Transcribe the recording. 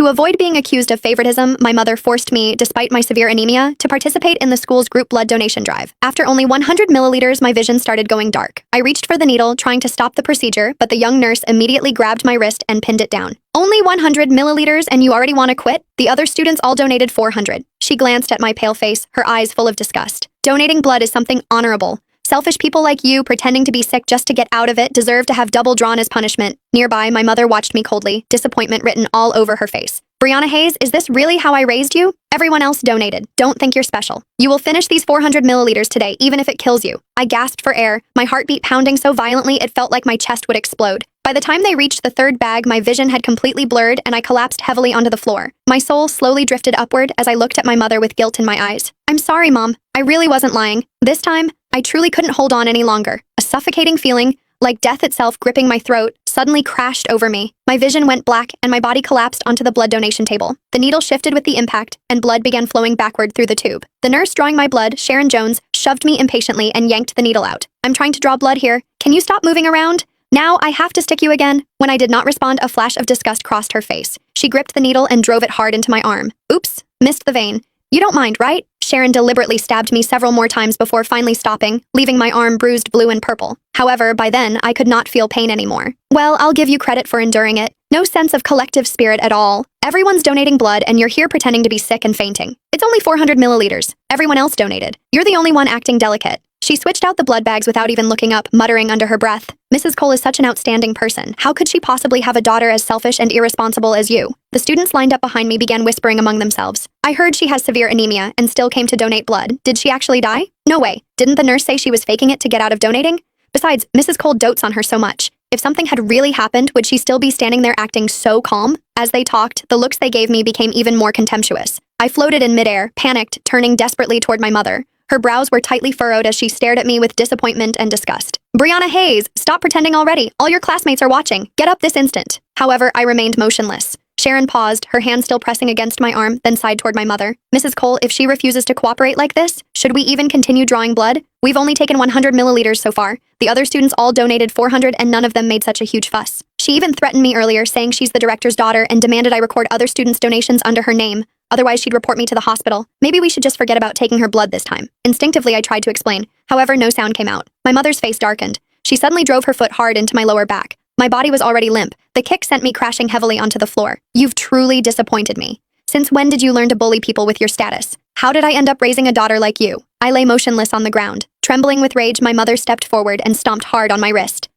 To avoid being accused of favoritism, my mother forced me, despite my severe anemia, to participate in the school's group blood donation drive. After only 100 milliliters, my vision started going dark. I reached for the needle, trying to stop the procedure, but the young nurse immediately grabbed my wrist and pinned it down. Only 100 milliliters and you already want to quit? The other students all donated 400. She glanced at my pale face, her eyes full of disgust. Donating blood is something honorable. Selfish people like you, pretending to be sick just to get out of it, deserve to have double drawn as punishment. Nearby, my mother watched me coldly, disappointment written all over her face. Brianna Hayes, is this really how I raised you? Everyone else donated. Don't think you're special. You will finish these 400 milliliters today, even if it kills you. I gasped for air, my heartbeat pounding so violently it felt like my chest would explode. By the time they reached the third bag, my vision had completely blurred and I collapsed heavily onto the floor. My soul slowly drifted upward as I looked at my mother with guilt in my eyes. I'm sorry, Mom. I really wasn't lying. This time, I truly couldn't hold on any longer. A suffocating feeling, like death itself gripping my throat, suddenly crashed over me. My vision went black and my body collapsed onto the blood donation table. The needle shifted with the impact and blood began flowing backward through the tube. The nurse drawing my blood, Sharon Jones, shoved me impatiently and yanked the needle out. I'm trying to draw blood here. Can you stop moving around? Now I have to stick you again. When I did not respond, a flash of disgust crossed her face. She gripped the needle and drove it hard into my arm. Oops, missed the vein. You don't mind, right? Sharon deliberately stabbed me several more times before finally stopping, leaving my arm bruised blue and purple. However, by then, I could not feel pain anymore. Well, I'll give you credit for enduring it. No sense of collective spirit at all. Everyone's donating blood and you're here pretending to be sick and fainting. It's only 400 milliliters. Everyone else donated. You're the only one acting delicate. She switched out the blood bags without even looking up, muttering under her breath. Mrs. Cole is such an outstanding person. How could she possibly have a daughter as selfish and irresponsible as you? The students lined up behind me began whispering among themselves. I heard she has severe anemia and still came to donate blood. Did she actually die? No way. Didn't the nurse say she was faking it to get out of donating? Besides, Mrs. Cole dotes on her so much. If something had really happened, would she still be standing there acting so calm? As they talked, the looks they gave me became even more contemptuous. I floated in midair, panicked, turning desperately toward my mother. Her brows were tightly furrowed as she stared at me with disappointment and disgust. Brianna Hayes, stop pretending already. All your classmates are watching. Get up this instant. However, I remained motionless. Sharon paused, her hand still pressing against my arm, then sighed toward my mother. Mrs. Cole, if she refuses to cooperate like this, should we even continue drawing blood? We've only taken 100 milliliters so far. The other students all donated 400 and none of them made such a huge fuss. She even threatened me earlier, saying she's the director's daughter and demanded I record other students' donations under her name. Otherwise, she'd report me to the hospital. Maybe we should just forget about taking her blood this time. Instinctively, I tried to explain. However, no sound came out. My mother's face darkened. She suddenly drove her foot hard into my lower back. My body was already limp. The kick sent me crashing heavily onto the floor. You've truly disappointed me. Since when did you learn to bully people with your status? How did I end up raising a daughter like you? I lay motionless on the ground. Trembling with rage, my mother stepped forward and stomped hard on my wrist.